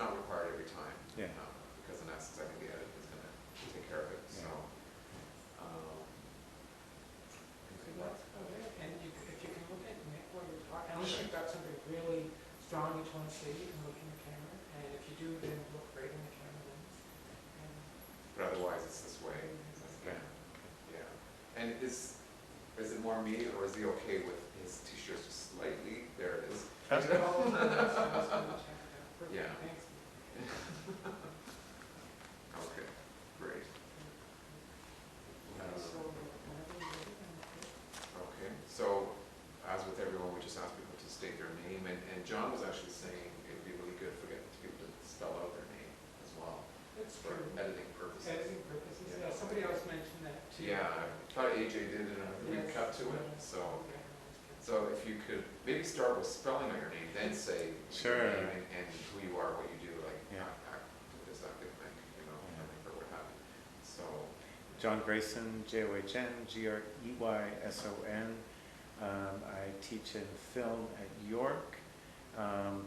not required every time. Yeah. Because in essence, I think the editing is going to take care of it. Yeah. So, anything else? That's about it. And you, if you can look at Nick while you're talking, unless you've got something really strong you want to say, you can look in the camera. And if you do, then look right in the camera lens. And But otherwise, it's this way. Yeah. Yeah. And is it more me, or is he okay with his t-shirts just slightly? There it is. That's good. oh, that's perfect. Yeah. Thanks. Okay, great. Okay, so whenever you're ready, then we'll Okay, so as with everyone, we just ask people to state their name, and John was actually saying it'd be really good for getting people to spell out their name as well, It's for true. editing purposes. Editing purposes, Yeah. yeah, somebody else mentioned that too. Yeah, I thought AJ did it, and we Yes, kept to it, yes, so. okay. So if you could maybe start with spelling out your name, then say Sure. your name and who you are, what you do, like Yeah. this academic, you know, or what have you. So, John Greyson, John, Greyson. I teach in film at York.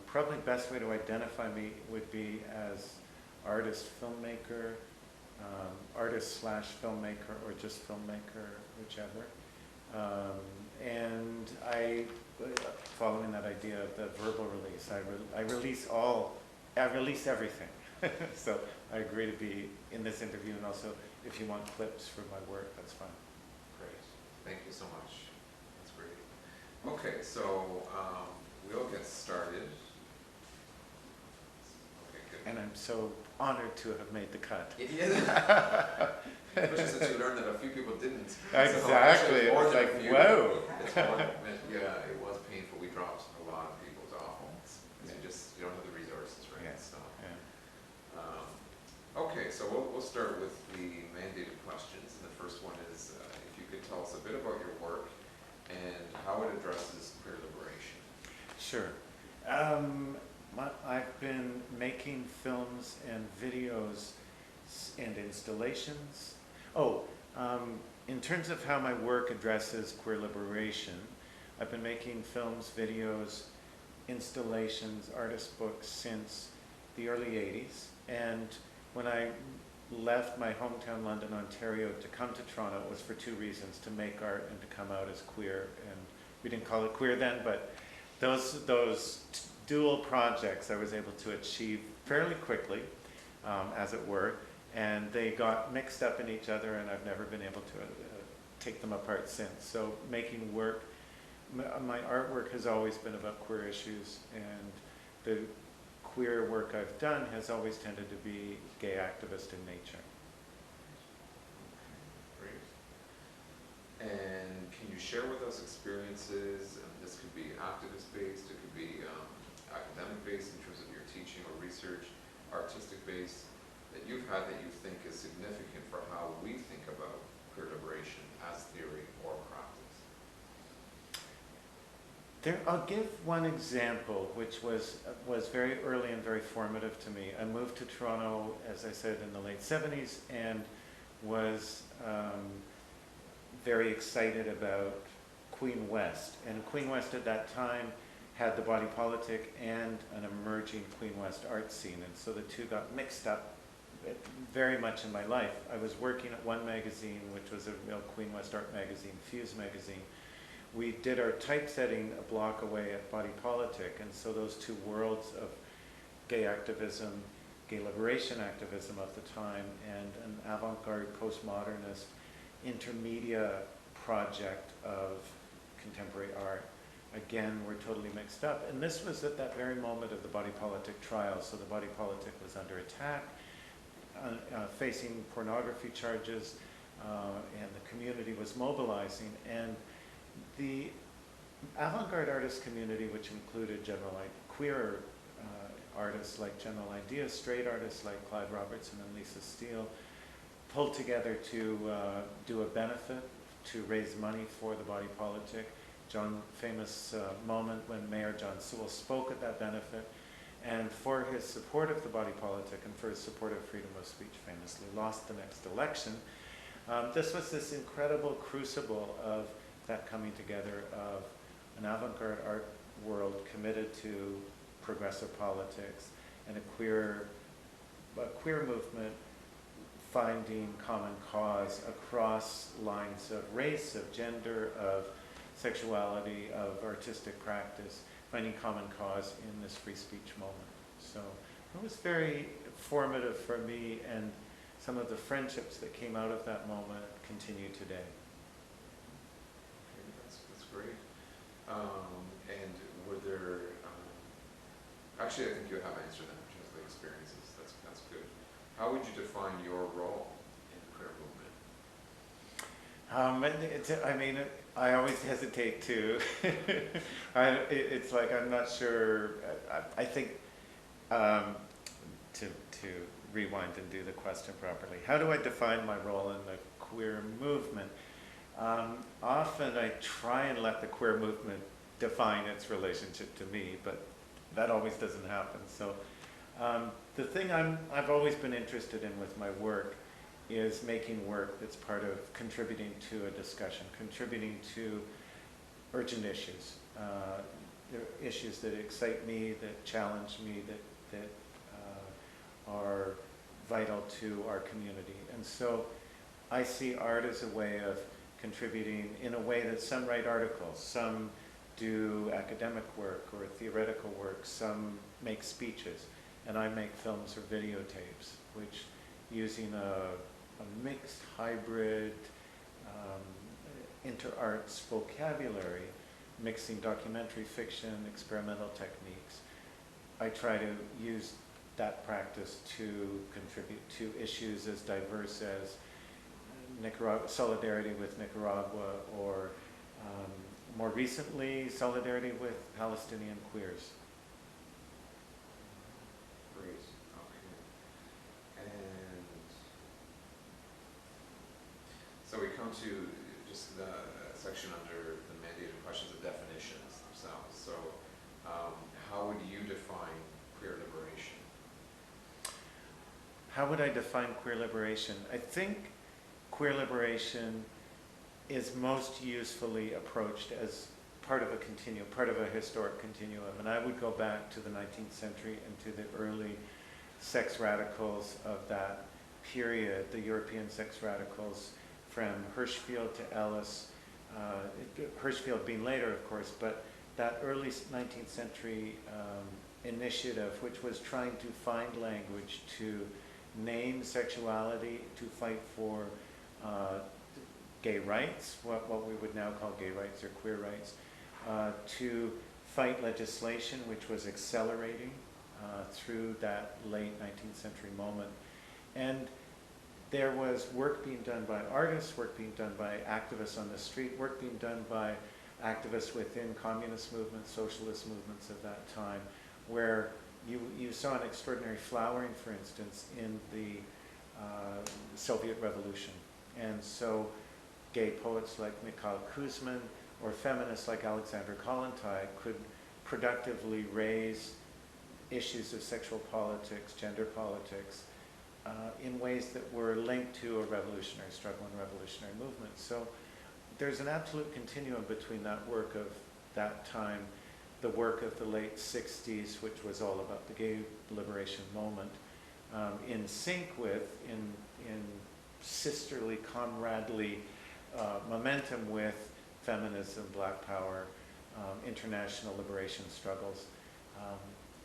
Probably best way to identify me would be as artist filmmaker, artist slash filmmaker, or just filmmaker, whichever. And following that idea of the verbal release, I release everything. So I agree to be in this interview, and also if you want clips for my work, that's fine. great. Thank you so much. That's great. Okay, so we'll get started. Okay, good. And I'm so honored to have made the cut. It is. Especially since you learned that a few people didn't. Exactly. So It was more than like, a few. whoa. It's more than, yeah, it was painful. We dropped a lot of people's off homes because you don't have the resources, right? Yeah. So, Yeah. okay, so we'll start with the mandated questions. And the first one is if you could tell us a bit about your work and how it addresses queer liberation. Sure. I've been making films and videos and installations. In terms of how my work addresses queer liberation, I've been making films, videos, installations, artist books since the early 80s. And when I left my hometown, London, Ontario, to come to Toronto, it was for two reasons: to make art and to come out as queer. And we didn't call it queer then, but those dual projects I was able to achieve fairly quickly, as it were, and they got mixed up in each other, and I've never been able to take them apart since. So making work, my artwork has always been about queer issues, and the queer work I've done has always tended to be gay activist in nature. Great. And can you share with us experiences, and this could be activist-based, it could be academic-based in terms of your teaching or research, artistic-based, that you've had that you think is significant for how we think about queer liberation as theory or practice? I'll give one example, which was very early and very formative to me. I moved to Toronto, as I said, in the late 70s, and was very excited about Queen West. And Queen West at that time had the Body Politic and an emerging Queen West art scene, and so the two got mixed up very much in my life. I was working at one magazine, which was a real Queen West art magazine, Fuse magazine. We did our typesetting a block away at Body Politic, and so those two worlds of gay activism, gay liberation activism of the time, and an avant-garde postmodernist intermedia project of contemporary art, again, were totally mixed up. And this was at that very moment of the Body Politic trial, so the Body Politic was under attack, facing pornography charges, and the community was mobilizing. And the avant-garde artist community, which included queer artists like General Idea, straight artists like Clive Robertson and Lisa Steele, pulled together to do a benefit to raise money for the Body Politic. Famous moment when Mayor John Sewell spoke at that benefit, and for his support of the Body Politic and for his support of freedom of speech, famously lost the next election. This was this incredible crucible of that coming together of an avant-garde art world committed to progressive politics and a queer movement finding common cause across lines of race, of gender, of sexuality, of artistic practice, finding common cause in this free speech moment. So it was very formative for me, and some of the friendships that came out of that moment continue today. Okay, that's great. And were there, actually I think you have answered that in terms of the experiences. That's good. How would you define your role in the queer movement? I always hesitate to. It's like I'm not sure. I think to rewind and do the question properly. How do I define my role in the queer movement? Often I try and let the queer movement define its relationship to me, but that always doesn't happen. So the thing I've always been interested in with my work is making work that's part of contributing to a discussion, contributing to urgent issues. There are issues that excite me, that challenge me, that are vital to our community. And so I see art as a way of contributing in a way that some write articles, some do academic work or theoretical work, some make speeches, and I make films or videotapes, which using a mixed hybrid inter-arts vocabulary, mixing documentary fiction, experimental techniques. I try to use that practice to contribute to issues as diverse as solidarity with Nicaragua, or more recently, solidarity with Palestinian queers. Great. Okay. And so we come to just the section under the mandated questions of definitions themselves. So how would you define queer liberation? How would I define queer liberation? I think queer liberation is most usefully approached as part of a continuum, part of a historic continuum. And I would go back to the 19th century and to the early sex radicals of that period, the European sex radicals from Hirschfeld to Ellis, Hirschfeld being later, of course, but that early 19th century initiative, which was trying to find language to name sexuality, to fight for gay rights, what we would now call gay rights or queer rights, to fight legislation, which was accelerating through that late 19th century moment. And there was work being done by artists, work being done by activists on the street, work being done by activists within communist movements, socialist movements of that time, where you saw an extraordinary flowering, for instance, in the Soviet Revolution. And so gay poets like Mikhail Kuzmin or feminists like Alexandra Kollontai could productively raise issues of sexual politics, gender politics, in ways that were linked to a revolutionary struggle and revolutionary movement. So there's an absolute continuum between that work of that time, the work of the late 60s, which was all about the gay liberation moment, in sync with, in sisterly, comradely momentum with feminism, black power, international liberation struggles.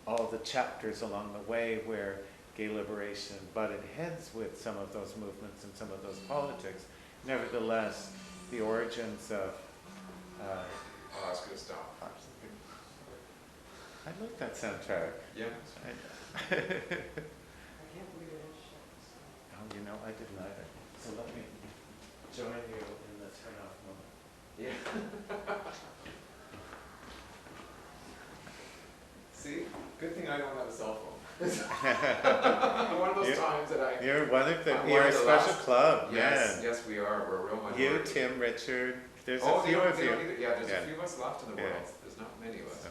All the chapters along the way where gay liberation butted heads with some of those movements and some of those politics. Nevertheless, the origins of... I'll ask you to stop. I like that soundtrack. Yeah. I can't believe it is shut. Oh, you know, I didn't either. So let me join you in the turn-off moment. Yeah. See? Good thing I don't have a cell phone. One of those times that I... You're one of the... I'm You're one a of the special last- club, Yes, man. yes, we are. We're a real minority. You, Tim, Richard, there's Oh, a few of they you. don't need it. Yeah, there's Yeah. a few of us left in the Yeah. world. There's not many of us. So-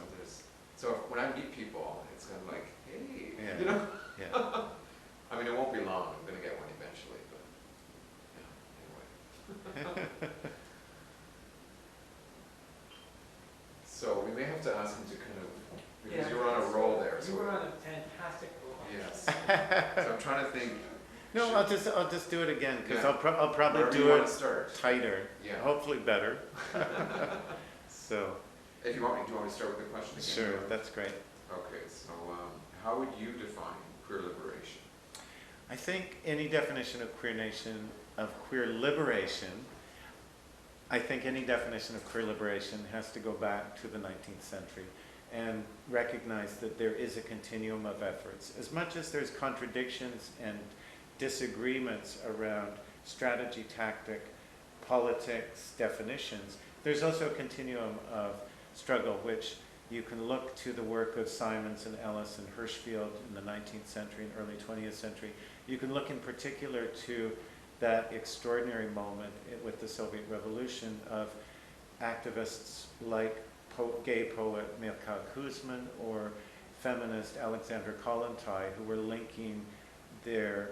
So when I meet people, it's kind of like, hey, Yeah. you know? Yeah. I mean, it won't be long. I'm going to get one eventually, but yeah, anyway. So we may have to ask him to kind of, because Yeah, you were on a roll there. You So were on a fantastic So I'm trying to think. No, I'll just do it again, because Yeah. I'll probably Wherever you do want it to start. tighter, Yeah. hopefully better. So, If you want me, do you want me to start with the question again? sure, that's great. Okay, so how would you define queer liberation? I think any definition of queer liberation, I think any definition of queer liberation has to go back to the 19th century and recognize that there is a continuum of efforts. As much as there's contradictions and disagreements around strategy, tactic, politics, definitions, there's also a continuum of struggle, which you can look to the work of Simons and Ellis and Hirschfeld in the 19th century and early 20th century. You can look in particular to that extraordinary moment with the Soviet Revolution of activists like gay poet Mikhail Kuzmin or feminist Alexandra Kollontai, who were linking their,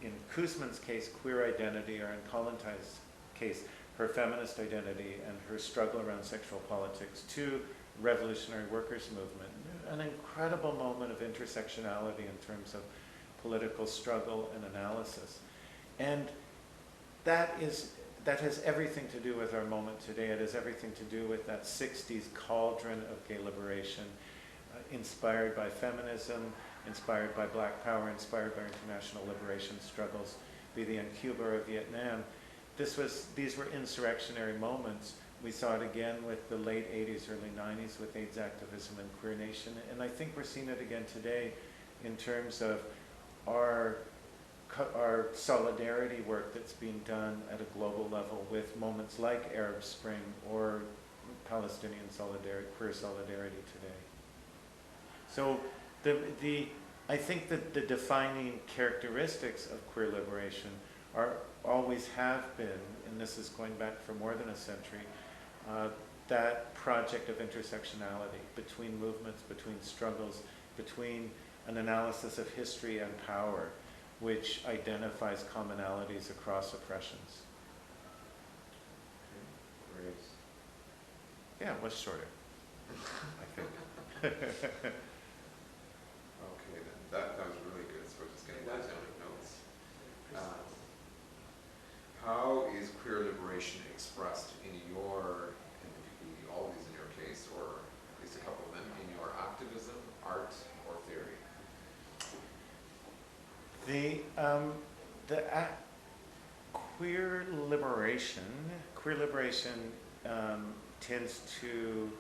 in Kuzmin's case, queer identity, or in Kollontai's case, her feminist identity and her struggle around sexual politics to revolutionary workers' movement. An incredible moment of intersectionality in terms of political struggle and analysis. And that has everything to do with our moment today. It has everything to do with that 60s cauldron of gay liberation, inspired by feminism, inspired by Black Power, inspired by international liberation struggles, be they in Cuba or Vietnam. These were insurrectionary moments. We saw it again with the late 80s, early 90s with AIDS activism and Queer Nation. And I think we're seeing it again today in terms of our solidarity work that's being done at a global level with moments like Arab Spring or Palestinian solidarity, queer solidarity today. So I think that the defining characteristics of queer liberation always have been, and this is going back for more than a century, that project of intersectionality between movements, between struggles, between an analysis of history and power, which identifies commonalities across oppressions. Okay, great. Yeah, it was shorter, I think. Okay, then. That was really good. So we're just getting that down in notes. How is queer liberation expressed in your, and it could be all of these in your case, or at least a couple of them, in your activism, art, or theory? Queer liberation tends to,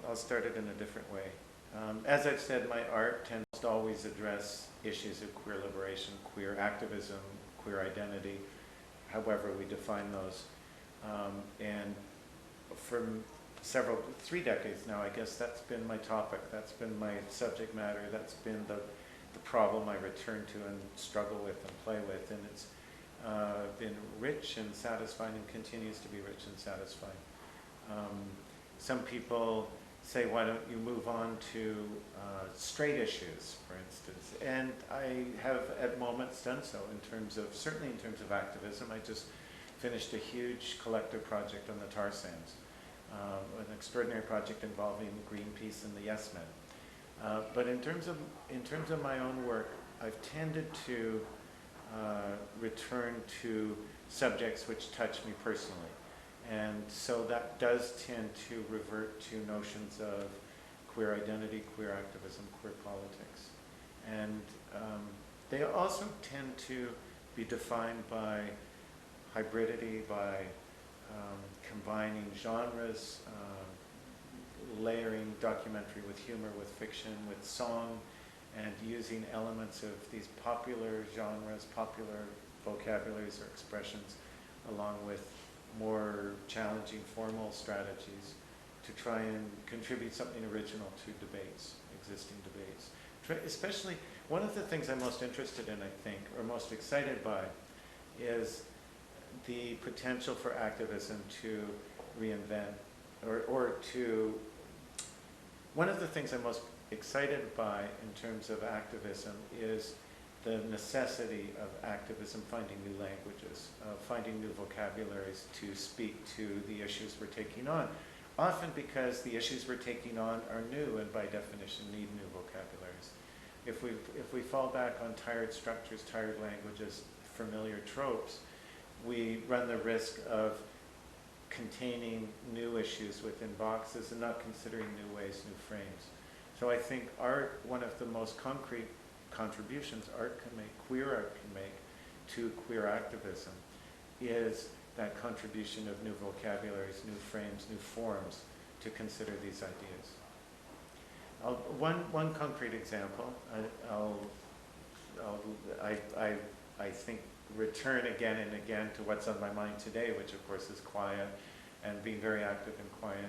I'll start it in a different way. As I've said, my art tends to always address issues of queer liberation, queer activism, queer identity, however we define those. And for 3 decades now, I guess that's been my topic, that's been my subject matter, that's been the problem I return to and struggle with and play with, and it's been rich and satisfying and continues to be rich and satisfying. Some people say, why don't you move on to straight issues, for instance, and I have at moments done so certainly in terms of activism. I just finished a huge collective project on the tar sands, an extraordinary project involving Greenpeace and the Yes Men. But in terms of my own work, I've tended to return to subjects which touch me personally. And so that does tend to revert to notions of queer identity, queer activism, queer politics. And they also tend to be defined by hybridity, by combining genres, layering documentary with humor, with fiction, with song, and using elements of these popular genres, popular vocabularies or expressions, along with more challenging formal strategies to try and contribute something original to debates, existing debates. Especially, one of the things I'm most interested in, I think, or most excited by, is the potential for activism to reinvent, or to, one of the things I'm most excited by in terms of activism is the necessity of activism finding new languages, finding new vocabularies to speak to the issues we're taking on. Often because the issues we're taking on are new and by definition need new vocabularies. If we fall back on tired structures, tired languages, familiar tropes, we run the risk of containing new issues within boxes and not considering new ways, new frames. So I think art, one of the most concrete contributions art can make, queer art can make to queer activism, is that contribution of new vocabularies, new frames, new forms to consider these ideas. One concrete example, I think return again and again to what's on my mind today, which of course is Kwaya, and being very active in Kwaya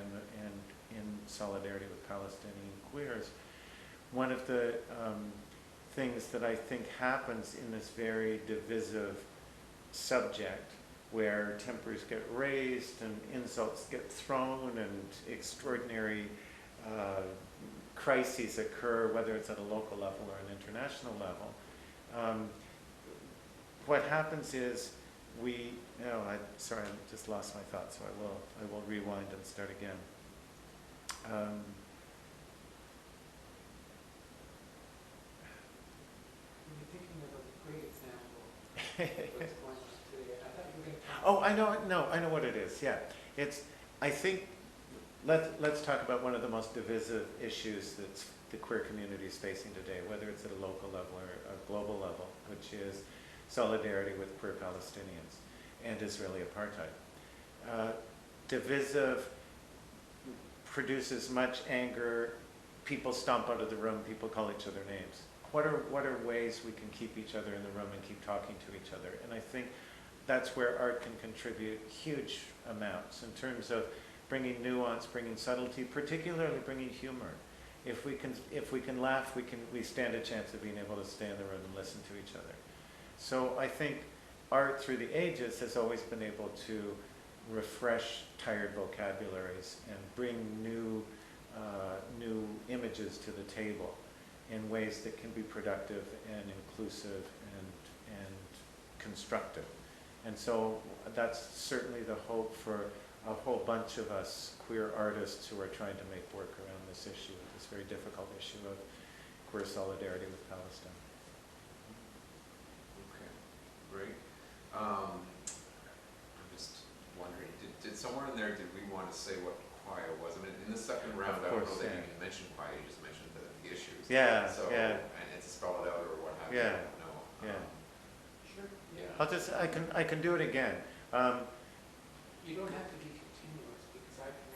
and in solidarity with Palestinian queers. One of the things that I think happens in this very divisive subject, where tempers get raised and insults get thrown and extraordinary crises occur, whether it's at a local level or an international level. What happens is sorry, I just lost my thought, so I will rewind and start again. You're thinking of a great example of what's going on today. I thought you were going to talk Oh, I know what it is. Yeah, I think let's talk about one of the most divisive issues that the queer community is facing today, whether it's at a local level or a global level, which is solidarity with queer Palestinians and Israeli apartheid. Divisive produces much anger. People stomp out of the room. People call each other names. What are ways we can keep each other in the room and keep talking to each other? And I think that's where art can contribute huge amounts in terms of bringing nuance, bringing subtlety, particularly bringing humor. If we can laugh, we stand a chance of being able to stay in the room and listen to each other. So I think art through the ages has always been able to refresh tired vocabularies and bring new images to the table in ways that can be productive and inclusive and constructive. And so that's certainly the hope for a whole bunch of us queer artists who are trying to make work around this issue, this very difficult issue of queer solidarity with Palestine. Okay, great. I'm just wondering, did somewhere in there, did we want to say what Kwaya was? I mean, in the second round, I don't know that you can mention Kwaya, you just mentioned the issues. Yeah, so, yeah. And it's to spell it out or what have Yeah, you, I don't know. yeah. Sure. Yeah. I can do it again. You don't have to be continuous because I can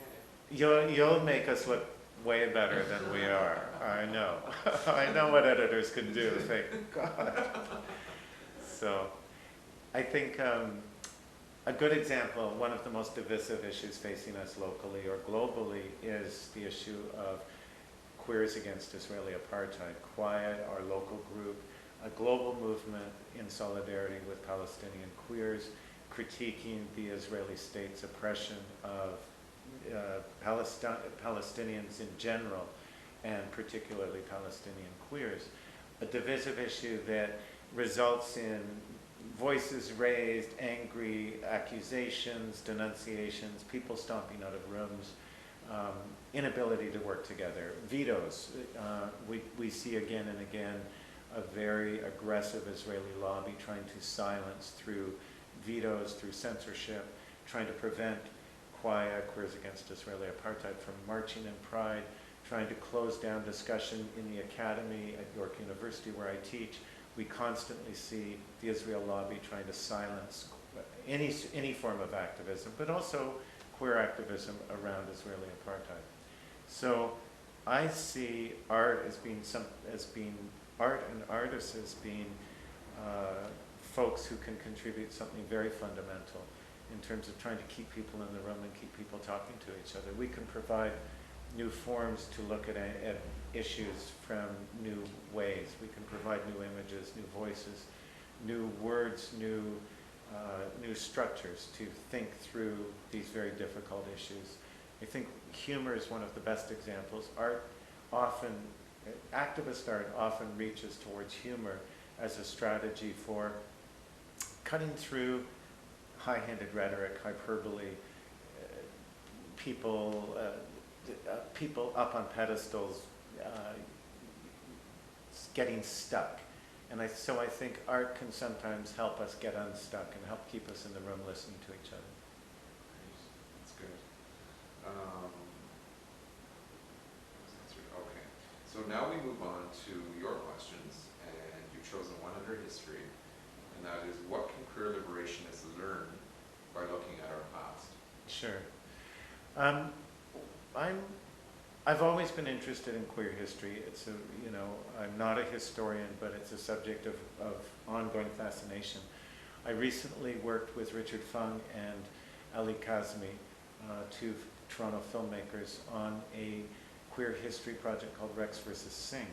edit. You'll make us look way better than we are. I know. I know what editors can do. Thank God. So, I think a good example, one of the most divisive issues facing us locally or globally is the issue of queers against Israeli apartheid. Quiet, our local group, a global movement in solidarity with Palestinian queers, critiquing the Israeli state's oppression of Palestinians in general, and particularly Palestinian queers. A divisive issue that results in voices raised, angry accusations, denunciations, people stomping out of rooms, inability to work together, vetoes. We see again and again a very aggressive Israeli lobby trying to silence through vetoes, through censorship, trying to prevent Kwaya, Queers Against Israeli Apartheid, from marching in Pride, trying to close down discussion in the academy at York University where I teach. We constantly see the Israel lobby trying to silence any form of activism, but also queer activism around Israeli apartheid. So I see art as being art and artists as being folks who can contribute something very fundamental in terms of trying to keep people in the room and keep people talking to each other. We can provide new forms to look at issues from new ways. We can provide new images, new voices, new words, new structures to think through these very difficult issues. I think humor is one of the best examples. Activist art often reaches towards humor as a strategy for cutting through high-handed rhetoric, hyperbole, people up on pedestals, getting stuck. And so I think art can sometimes help us get unstuck and help keep us in the room listening to each other. That's good. Okay, so now we move on to your questions, and you've chosen one under history, and that is, what can queer liberationists learn by looking at our past? Sure. I've always been interested in queer history. It's I'm not a historian, but it's a subject of ongoing fascination. I recently worked with Richard Fung and Ali Kazmi, two Toronto filmmakers, on a queer history project called Rex versus Sing.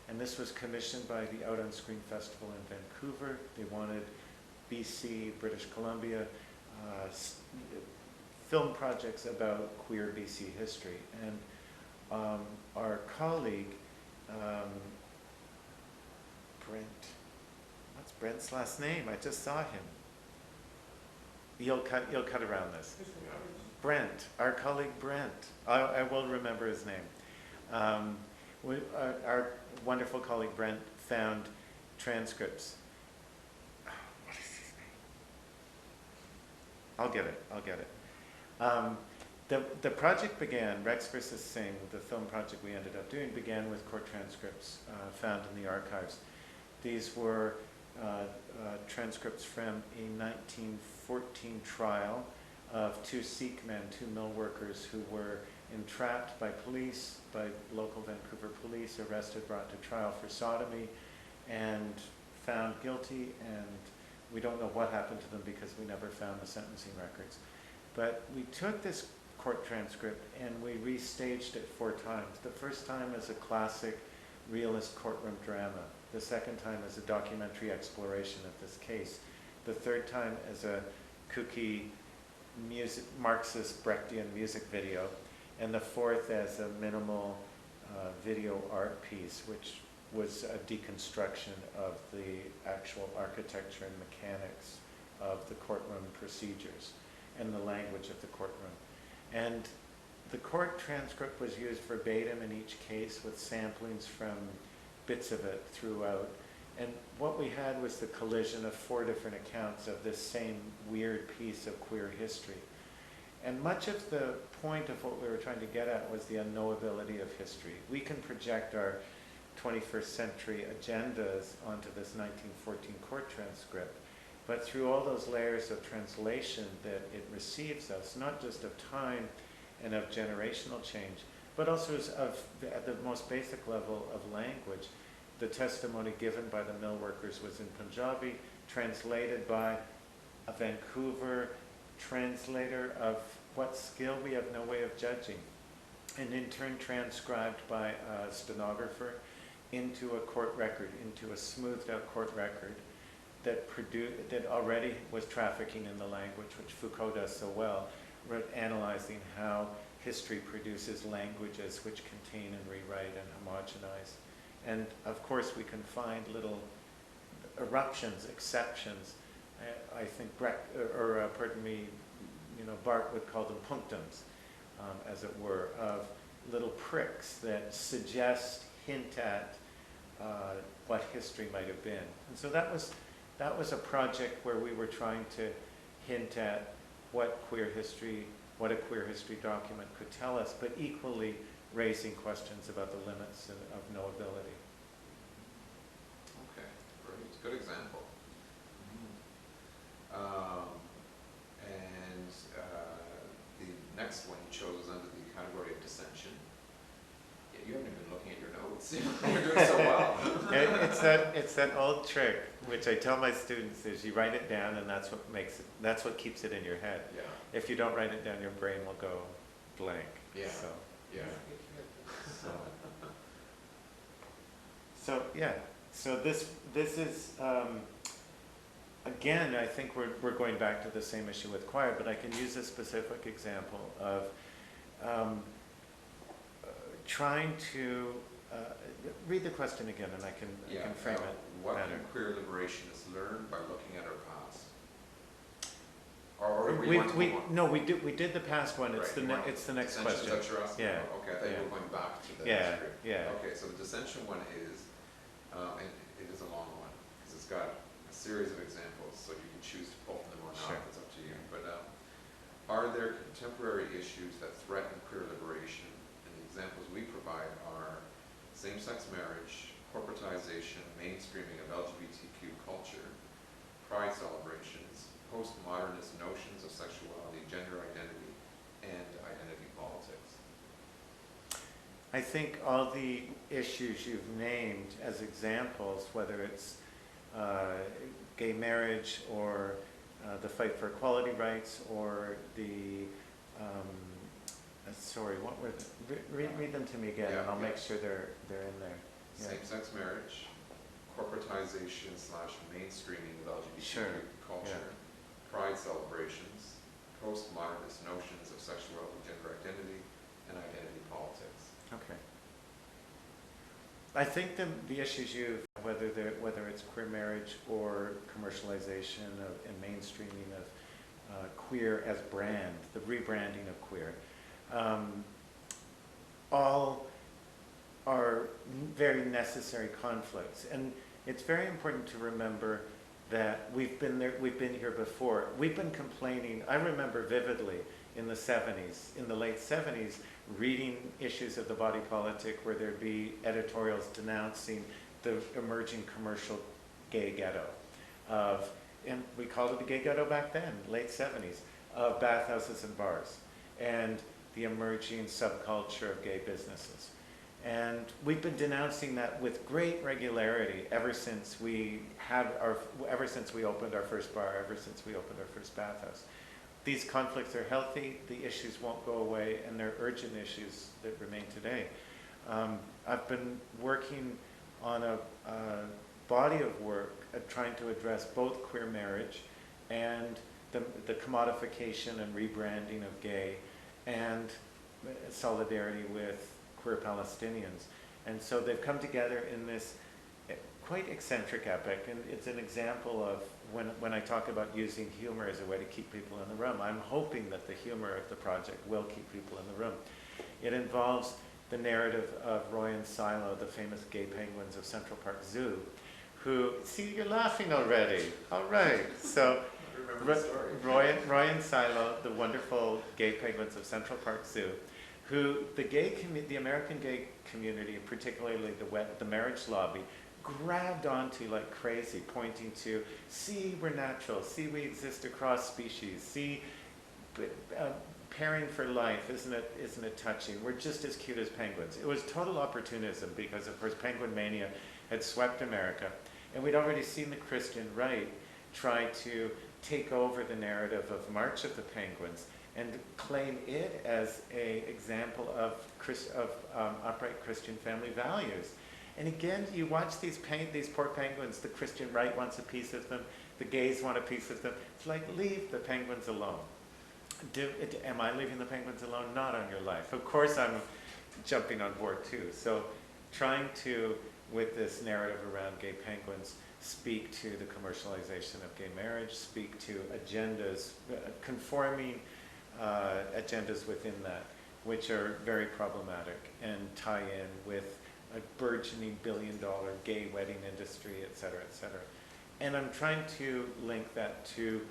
And this was commissioned by the Out on Screen Festival in Vancouver. They wanted BC, British Columbia, film projects about queer BC history. And our colleague, Brent, what's Brent's last name? I just saw him. You'll cut around this. Brent, our colleague Brent. I will remember his name. Our wonderful colleague Brent found transcripts. What is his name? I'll get it. The project began, Rex versus Sing, the film project we ended up doing, began with court transcripts found in the archives. These were transcripts from a 1914 trial of two Sikh men, two mill workers who were entrapped by police, by local Vancouver police, arrested, brought to trial for sodomy, and found guilty, and we don't know what happened to them because we never found the sentencing records. But we took this court transcript and we restaged it 4 times. The first time as a classic realist courtroom drama. The second time as a documentary exploration of this case. The third time as a kooky Marxist Brechtian music video. And the fourth as a minimal video art piece, which was a deconstruction of the actual architecture and mechanics of the courtroom procedures and the language of the courtroom. And the court transcript was used verbatim in each case with samplings from bits of it throughout. And what we had was the collision of 4 different accounts of this same weird piece of queer history. And much of the point of what we were trying to get at was the unknowability of history. We can project our 21st century agendas onto this 1914 court transcript, but through all those layers of translation that it receives us, not just of time and of generational change, but also at the most basic level of language. The testimony given by the mill workers was in Punjabi, translated by a Vancouver translator of what skill we have no way of judging, and in turn transcribed by a stenographer into a court record, into a smoothed out court record that already was trafficking in the language, which Foucault does so well, analyzing how history produces languages which contain and rewrite and homogenize. And of course we can find little eruptions, exceptions. I think Barth would call them punctums, as it were, of little pricks that suggest, hint at what history might have been. And so that was a project where we were trying to hint at what a queer history document could tell us, but equally raising questions about the limits of knowability. Okay, great. Good example. And the next one you chose was under the category of dissension. You haven't even been looking at your notes. You're doing so well. It's that old trick, which I tell my students, is you write it down, and that's what keeps it in your head. Yeah. If you don't write it down, your brain will go blank. Yeah. So, Yeah. So yeah. So this is again, I think we're going back to the same issue with choir, but I can use a specific example of trying to read the question again, and I can frame it what better. can queer liberationists learn by looking at our past? Or we did the past one. It's right, it's the next dissension, question. Is that you're asking Yeah. about? Okay, I thought you were going back to the Yeah. history. Yeah. Okay, so the dissension one is series of examples, so you can choose to pull from them or not, Sure. it's up to you. But are there contemporary issues that threaten queer liberation? And the examples we provide are same-sex marriage, corporatization, mainstreaming of LGBTQ culture, pride celebrations, postmodernist notions of sexuality, gender identity, and identity politics. I think all the issues you've named as examples, whether it's gay marriage or the fight for equality rights or the, sorry, what were read them to me again, Yeah, and I'll yeah. make sure they're in there. Yeah. Same-sex marriage, corporatization / mainstreaming of LGBTQ Sure, culture, pride celebrations, postmodernist notions of sexuality, gender identity, and identity politics. Okay. I think the issues whether it's queer marriage or commercialization and mainstreaming of queer as brand, the rebranding of queer, all are very necessary conflicts. And it's very important to remember that we've been here before. We've been complaining. I remember vividly in the late 70s, reading issues of the Body Politic where there'd be editorials denouncing the emerging commercial gay ghetto and we called it the gay ghetto back then, late 70s, of bathhouses and bars, and the emerging subculture of gay businesses. And we've been denouncing that with great regularity ever since we opened our first bar, ever since we opened our first bathhouse. These conflicts are healthy, the issues won't go away, and they're urgent issues that remain today. I've been working on a body of work trying to address both queer marriage and the commodification and rebranding of gay, and solidarity with queer Palestinians. And so they've come together in this quite eccentric epic, and it's an example of when I talk about using humor as a way to keep people in the room, I'm hoping that the humor of the project will keep people in the room. It involves the narrative of Roy and Silo, the famous gay penguins of Central Park Zoo, who, see, you're laughing already. All right. So Roy and Silo, the wonderful gay penguins of Central Park Zoo, who the American gay community, particularly the marriage lobby, grabbed onto like crazy, pointing to, see, we're natural, see, we exist across species, see, pairing for life, isn't it touching? We're just as cute as penguins. It was total opportunism because, of course, penguin mania had swept America, and we'd already seen the Christian right try to take over the narrative of March of the Penguins and claim it as an example of upright Christian family values. And again, you watch these poor penguins, the Christian right wants a piece of them, the gays want a piece of them. It's like, leave the penguins alone. Am I leaving the penguins alone? Not on your life. Of course I'm jumping on board too. So trying to, with this narrative around gay penguins, speak to the commercialization of gay marriage, speak to agendas, conforming agendas within that, which are very problematic and tie in with a burgeoning billion-dollar gay wedding industry, et cetera, et cetera. And I'm trying to link that to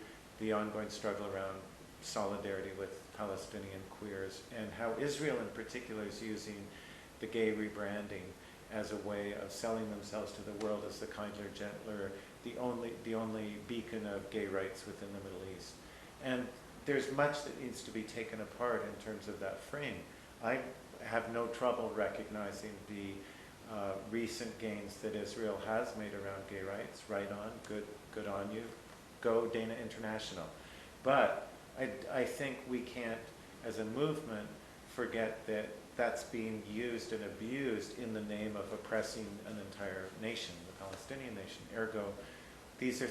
the ongoing struggle around solidarity with Palestinian queers and how Israel in particular is using the gay rebranding as a way of selling themselves to the world as the kinder, gentler, the only beacon of gay rights within the Middle East. And there's much that needs to be taken apart in terms of that frame. I have no trouble recognizing the recent gains that Israel has made around gay rights. Right on, good on you. Go Dana International. But I think we can't, as a movement, forget that that's being used and abused in the name of oppressing an entire nation, the Palestinian nation. Ergo, these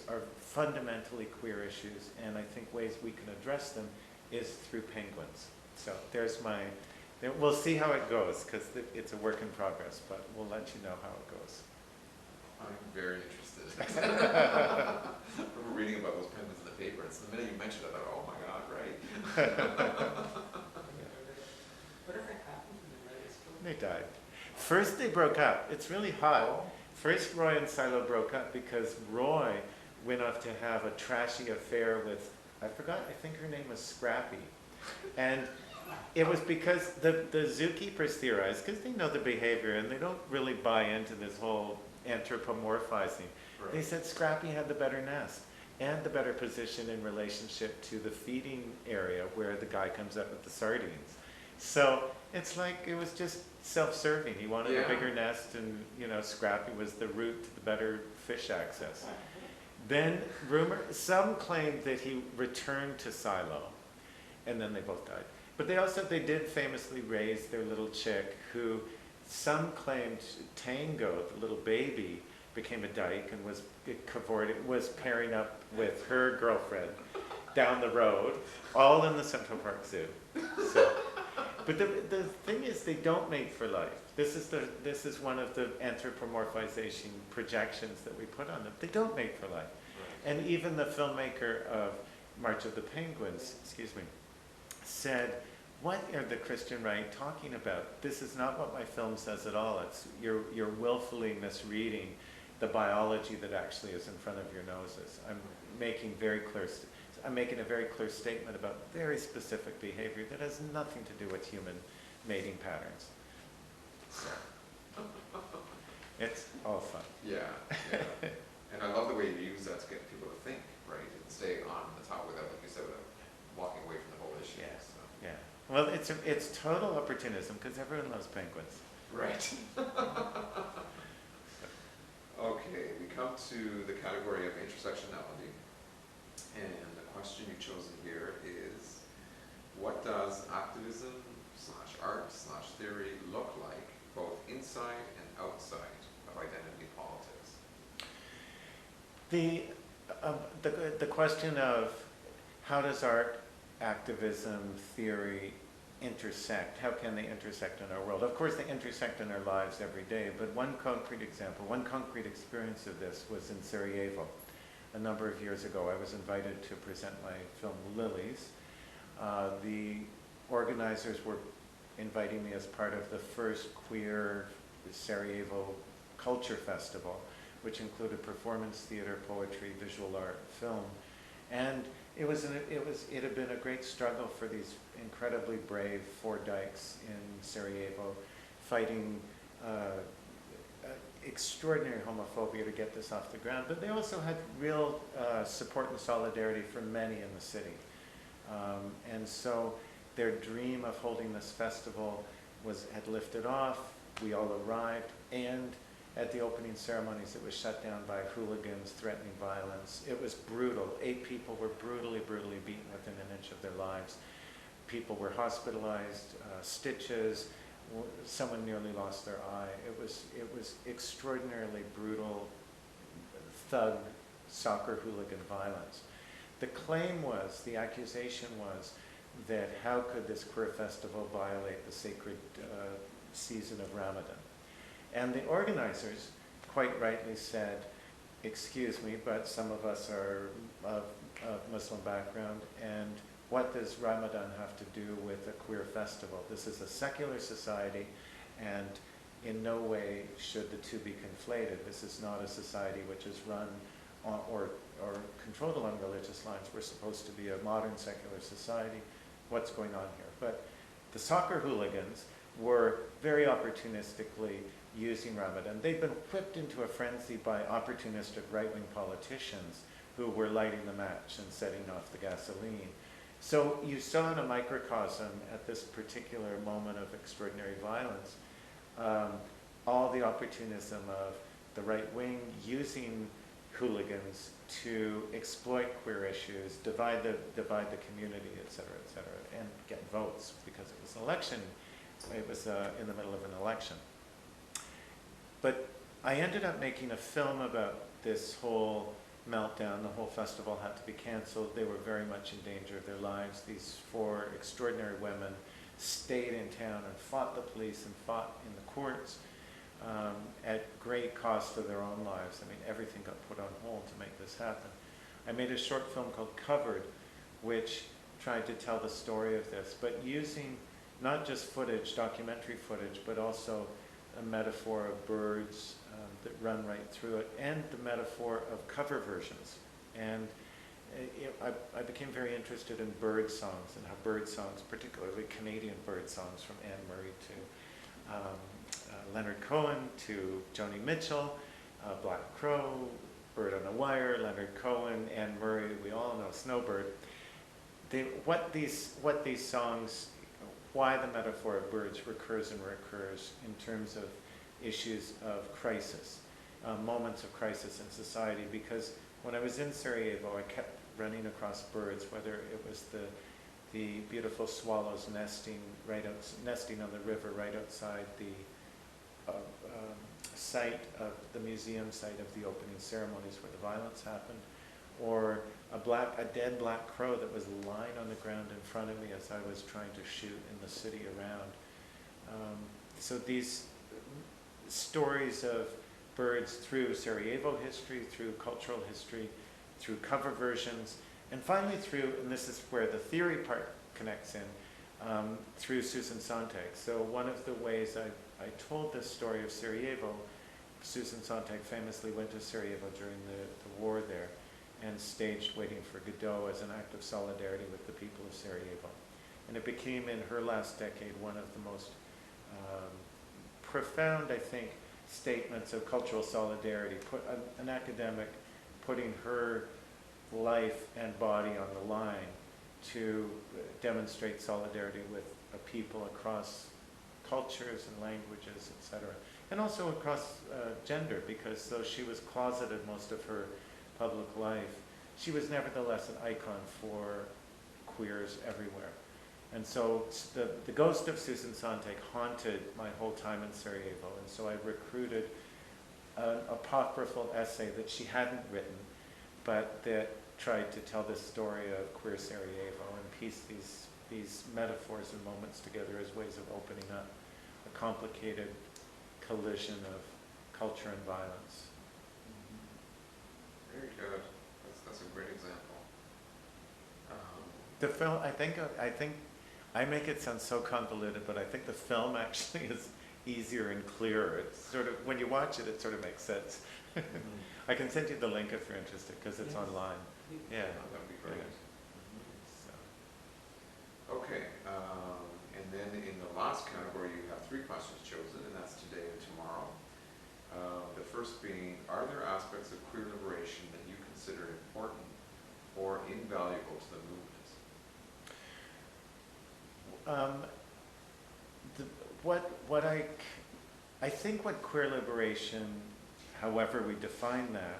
are fundamentally queer issues, and I think ways we can address them is through penguins. So we'll see how it goes, because it's a work in progress, but we'll let you know how it goes. I'm very interested. I remember reading about those penguins in the paper, and the minute you mentioned it, I thought, oh my God, right? Whatever happened to them, right? They died. First they broke up. It's really hot. First, Roy and Silo broke up because Roy went off to have a trashy affair with, I think her name was Scrappy. And it was because the zookeepers theorized, because they know the behavior and they don't really buy into this whole anthropomorphizing. Right. They said Scrappy had the better nest and the better position in relationship to the feeding area where the guy comes up with the sardines. So it's like it was just self-serving. He wanted a bigger nest, and Scrappy was the route to the better fish access. Then some claimed that he returned to Silo, and then they both died. But they did famously raise their little chick, who some claimed Tango, the little baby, became a dyke and was pairing up with her girlfriend down the road, all in the Central Park Zoo. So, but the thing is, they don't mate for life. This is one of the anthropomorphization projections that we put on them. They don't mate for life. Right. And even the filmmaker of March of the Penguins, said, "What are the Christian right talking about? This is not what my film says at all. It's you're willfully misreading the biology that actually is in front of your noses. I'm making a very clear statement about very specific behavior that has nothing to do with human mating patterns." So, it's all fun. Yeah. And I love the way you use that to get people to think, right? And stay on the top without, like you said, without walking away from the whole issue. Yeah. So. Yeah. Well, it's total opportunism because everyone loves penguins. Right. Okay, we come to the category of intersectionality. And the question you've chosen here is, what does activism/art/theory look like both inside and outside of identity politics? The question of how does art, activism, theory intersect? How can they intersect in our world? Of course, they intersect in our lives every day, but one concrete experience of this was in Sarajevo. A number of years ago, I was invited to present my film Lilies. The organizers were inviting me as part of the first queer Sarajevo Culture Festival, which included performance theater, poetry, visual art, film. And it had been a great struggle for these incredibly brave four dykes in Sarajevo, fighting extraordinary homophobia to get this off the ground. But they also had real support and solidarity from many in the city. And so their dream of holding this festival had lifted off. We all arrived, and at the opening ceremonies, it was shut down by hooligans threatening violence. It was brutal. 8 people were brutally beaten within an inch of their lives. People were hospitalized, stitches. Someone nearly lost their eye. It was extraordinarily brutal, thug, soccer hooligan violence. The accusation was that how could this queer festival violate the sacred season of Ramadan? And the organizers quite rightly said, excuse me, but some of us are of Muslim background, and what does Ramadan have to do with a queer festival? This is a secular society, and in no way should the two be conflated. This is not a society which is run on, or controlled along religious lines. We're supposed to be a modern secular society. What's going on here? But the soccer hooligans were very opportunistically using Ramadan. They'd been whipped into a frenzy by opportunistic right-wing politicians who were lighting the match and setting off the gasoline. So you saw in a microcosm at this particular moment of extraordinary violence, all the opportunism of the right wing using hooligans to exploit queer issues, divide the community, et cetera, and get votes because it was an election. It was in the middle of an election. But I ended up making a film about this whole meltdown. The whole festival had to be canceled. They were very much in danger of their lives. These 4 extraordinary women stayed in town and fought the police and fought in the courts at great cost of their own lives. I mean, everything got put on hold to make this happen. I made a short film called Covered, which tried to tell the story of this, but using not just footage, documentary footage, but also a metaphor of birds, that run right through it, and the metaphor of cover versions. And I became very interested in bird songs and how bird songs, particularly Canadian bird songs from Anne Murray to Leonard Cohen to Joni Mitchell, Black Crow, Bird on a Wire, Leonard Cohen, Anne Murray, we all know Snowbird. What these songs, why the metaphor of birds recurs and recurs in terms of issues of crisis, moments of crisis in society, because when I was in Sarajevo, I kept running across birds, whether it was the beautiful swallows nesting nesting on the river right outside the site of the museum site of the opening ceremonies where the violence happened, or a dead black crow that was lying on the ground in front of me as I was trying to shoot in the city around. So these stories of birds through Sarajevo history, through cultural history, through cover versions, and finally through, and this is where the theory part connects in, through Susan Sontag. So one of the ways I told this story of Sarajevo, Susan Sontag famously went to Sarajevo during the war there and staged Waiting for Godot as an act of solidarity with the people of Sarajevo. And it became, in her last decade, one of the most profound, I think, statements of cultural solidarity, an academic putting her life and body on the line to demonstrate solidarity with a people across cultures and languages, etc. And also across gender, because though she was closeted most of her public life, she was nevertheless an icon for queers everywhere. And so the ghost of Susan Sontag haunted my whole time in Sarajevo, and so I recruited an apocryphal essay that she hadn't written, but that tried to tell this story of queer Sarajevo and piece these metaphors and moments together as ways of opening up a complicated collision of culture and violence. Very good. That's a great example. The film, I think I make it sound so convoluted, but I think the film actually is easier and clearer. It's sort of, when you watch it, it sort of makes sense. I can send you the link if you're interested, because it's online. Yeah. That would be great. So. Okay, and then in the last category, you have 3 questions chosen, and that's today and tomorrow. The first being, are there aspects of queer liberation that you consider important or invaluable to the movement? I think what queer liberation, however we define that,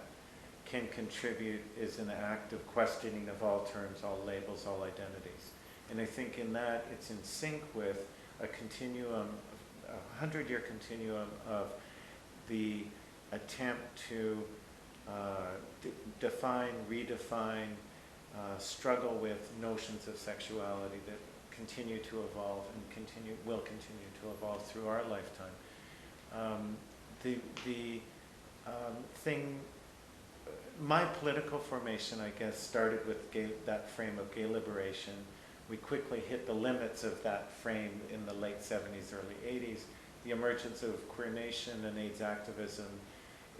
can contribute is an act of questioning of all terms, all labels, all identities. And I think in that it's in sync with a continuum, a 100-year continuum of the attempt to define, redefine, struggle with notions of sexuality that continue to evolve and will continue to evolve through our lifetime. My political formation, I guess, started with that frame of gay liberation. We quickly hit the limits of that frame in the late 70s, early 80s. The emergence of Queer Nation and AIDS activism,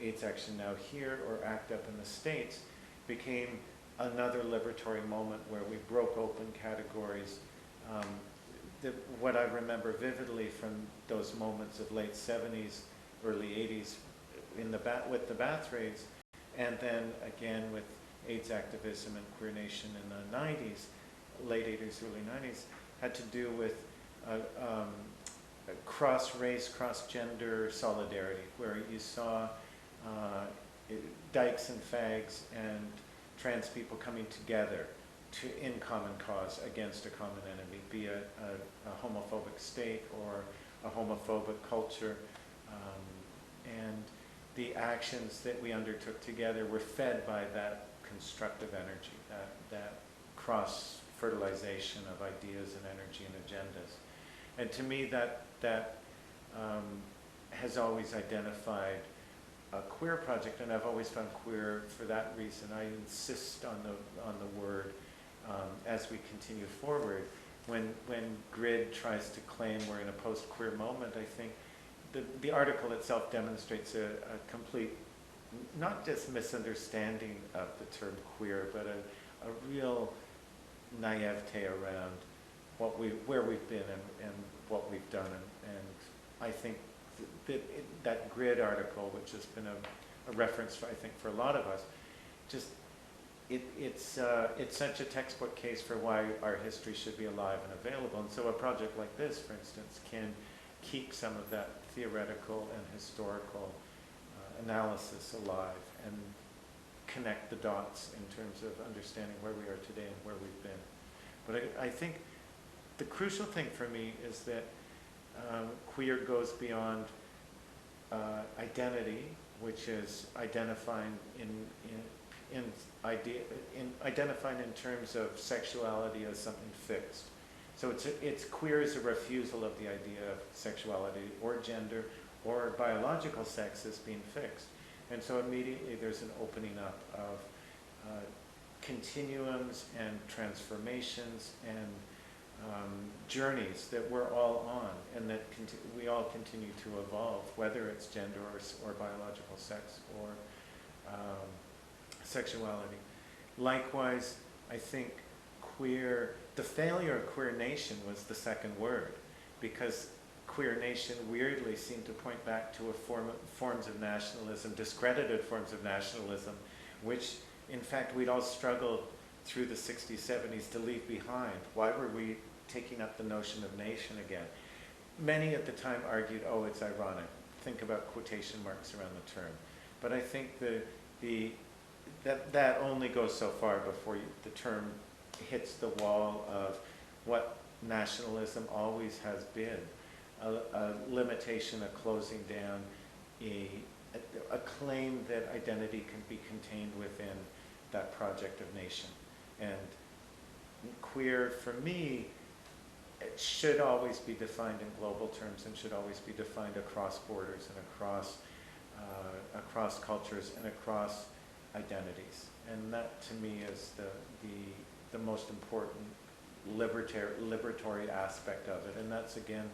AIDS Action Now Here, or ACT UP in the States, became another liberatory moment where we broke open categories. What I remember vividly from those moments of late 70s, early 80s with the bath raids, and then again with AIDS activism and Queer Nation in the 90s, late 80s, early 90s, had to do with cross-race, cross-gender solidarity, where you saw dykes and fags and trans people coming together in common cause against a common enemy, be it a homophobic state or a homophobic culture. And the actions that we undertook together were fed by that constructive energy, that cross-fertilization of ideas and energy and agendas. And to me, that has always identified a queer project, and I've always found queer for that reason. I insist on the word as we continue forward. When GRID tries to claim we're in a post-queer moment, I think the article itself demonstrates a complete, not just misunderstanding of the term queer, but a real naivete around where we've been and what we've done. And I think that grid article, which has been a reference, I think, for a lot of us, just it's such a textbook case for why our history should be alive and available. And so a project like this, for instance, can keep some of that theoretical and historical analysis alive and connect the dots in terms of understanding where we are today and where we've been. But I think the crucial thing for me is that queer goes beyond identity, which is identifying identifying in terms of sexuality as something fixed. So it's queer as a refusal of the idea of sexuality or gender or biological sex as being fixed. And so immediately there's an opening up of continuums and transformations and journeys that we're all on, and that we all continue to evolve, whether it's gender or biological sex or sexuality. Likewise, I think the failure of queer nation was the second word, because queer nation weirdly seemed to point back to forms of nationalism, discredited forms of nationalism, which in fact we'd all struggled through the 60s, 70s to leave behind. Why were we taking up the notion of nation again? Many at the time argued, oh, it's ironic. Think about quotation marks around the term. But I think that only goes so far before the term hits the wall of what nationalism always has been, a limitation, a closing down, a claim that identity can be contained within that project of nation. And queer, for me, it should always be defined in global terms and should always be defined across borders and across cultures and across identities. And that, to me, is the most important liberatory aspect of it. And that's, again,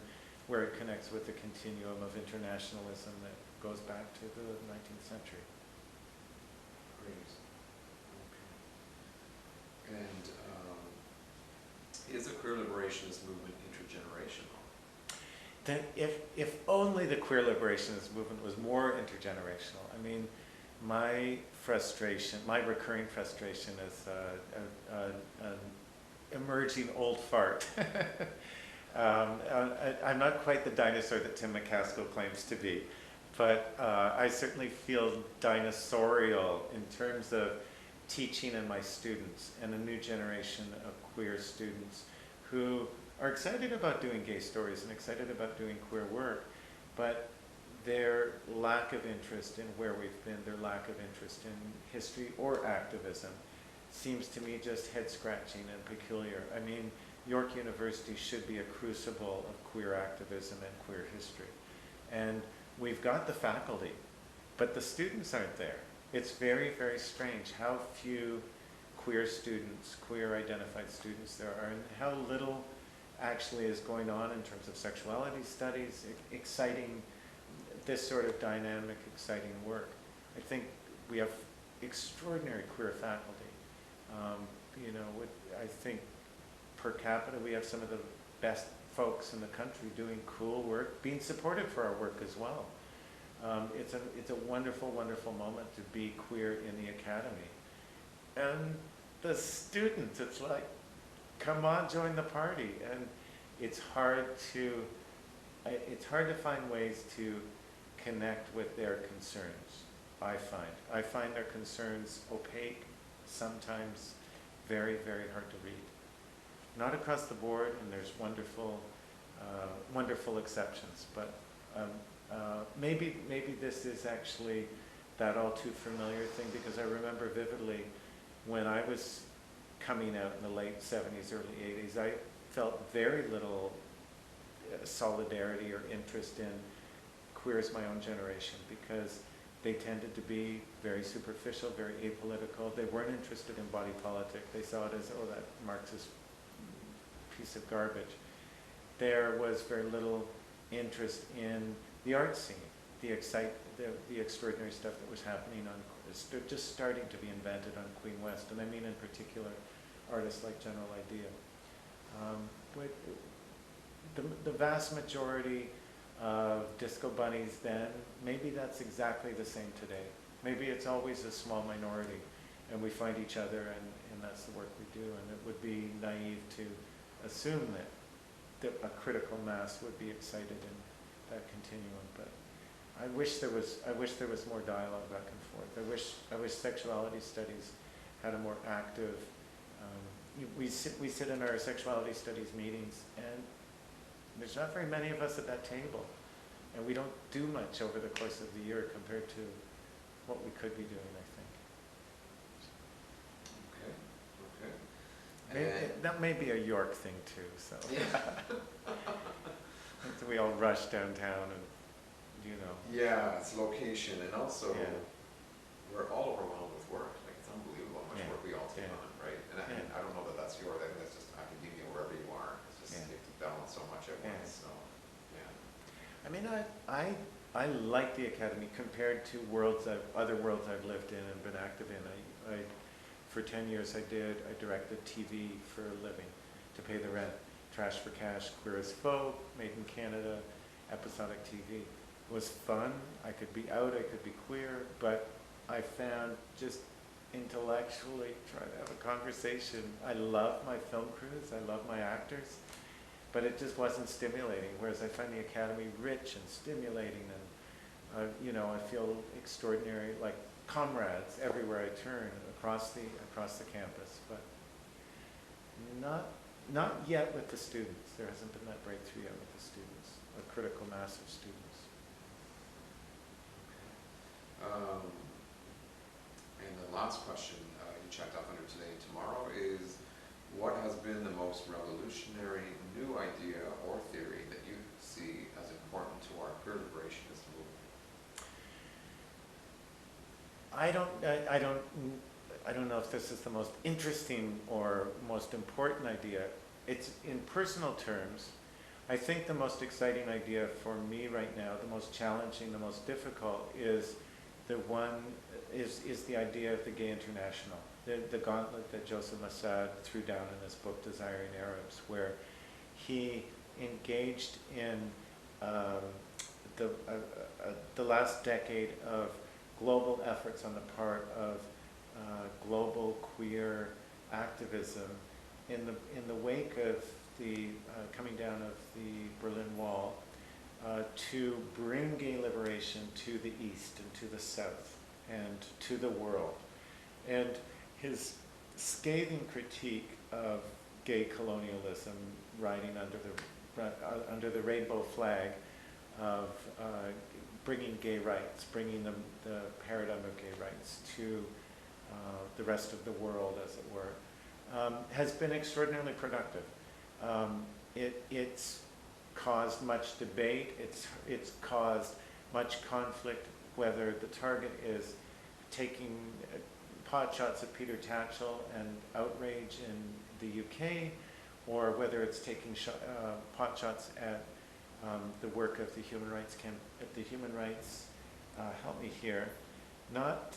where it connects with the continuum of internationalism that goes back to the 19th century. Great. Okay. And is the queer liberationist movement intergenerational? Then if only the queer liberationist movement was more intergenerational. I mean, my recurring frustration as an emerging old fart. I'm not quite the dinosaur that Tim McCaskill claims to be, but I certainly feel dinosaurial in terms of teaching and my students and a new generation of queer students who are excited about doing gay stories and excited about doing queer work, but their lack of interest in where we've been, their lack of interest in history or activism seems to me just head-scratching and peculiar. I mean, York University should be a crucible of queer activism and queer history. And we've got the faculty, but the students aren't there. It's very, very strange how few queer students, queer identified students there are, and how little actually is going on in terms of sexuality studies, exciting, this sort of dynamic, exciting work. I think we have extraordinary queer faculty. I think per capita we have some of the best folks in the country doing cool work, being supported for our work as well. It's a wonderful, wonderful moment to be queer in the academy. And the students, it's like, come on, join the party. And it's hard to find ways to connect with their concerns, I find. I find their concerns opaque, sometimes very, very hard to read. Not across the board, and there's wonderful exceptions, but maybe this is actually that all too familiar thing, because I remember vividly when I was coming out in the late 70s, early 80s, I felt very little solidarity or interest in queer as my own generation, because they tended to be very superficial, very apolitical. They weren't interested in body politic. They saw it as, oh, that Marxist piece of garbage. There was very little interest in the art scene, the extraordinary stuff that was happening on, just starting to be invented on Queen West, and I mean in particular artists like General Idea. The vast majority of disco bunnies then, maybe that's exactly the same today. Maybe it's always a small minority, and we find each other, and that's the work we do, and it would be naive to assume that a critical mass would be excited in that continuum. But I wish there was more dialogue back and forth. I wish sexuality studies had a more active. We sit in our sexuality studies meetings, and there's not very many of us at that table, and we don't do much over the course of the year compared to what we could be doing, I think. Okay. That may be a York thing too, so. Yeah. We all rush downtown and, you know. Yeah, it's location, and also Yeah. we're all overwhelmed with work. Like, it's unbelievable how much Yeah. work we all take Yeah. on, right? And Yeah. I don't know that that's yours. I think that's just academia wherever you are. It's just Yeah. you have to balance so much at Yeah. once. So, yeah. I mean, I like the Academy compared to other worlds I've lived in and been active in. For 10 years I directed TV for a living to pay the rent. Trash for Cash, Queer as Folk, Made in Canada, episodic TV. It was fun. I could be out, I could be queer, but I found just intellectually trying to have a conversation. I love my film crews, I love my actors, but it just wasn't stimulating, whereas I find the Academy rich and stimulating, and you know, I feel extraordinary, like comrades everywhere I turn across the campus, but not yet with the students. There hasn't been that breakthrough yet with the students, a critical mass of students. And the last question you checked off under today and tomorrow is, what has been the most revolutionary new idea or theory that you see as important to our queer liberationist movement? I don't know if this is the most interesting or most important idea. It's in personal terms. I think the most exciting idea for me right now, the most challenging, the most difficult, is the idea of the Gay International, the gauntlet that Joseph Massad threw down in his book Desiring Arabs, where he engaged in the last decade of global efforts on the part of global queer activism in the wake of the coming down of the Berlin Wall, to bring gay liberation to the East and to the South and to the world. And his scathing critique of gay colonialism, riding under the rainbow flag of bringing gay rights, bringing the paradigm of gay rights to the rest of the world, as it were, has been extraordinarily productive. It's caused much debate, it's caused much conflict, whether the target is taking pot shots at Peter Tatchell and outrage in the UK, or whether it's taking pot shots at the work of the human rights help me here, not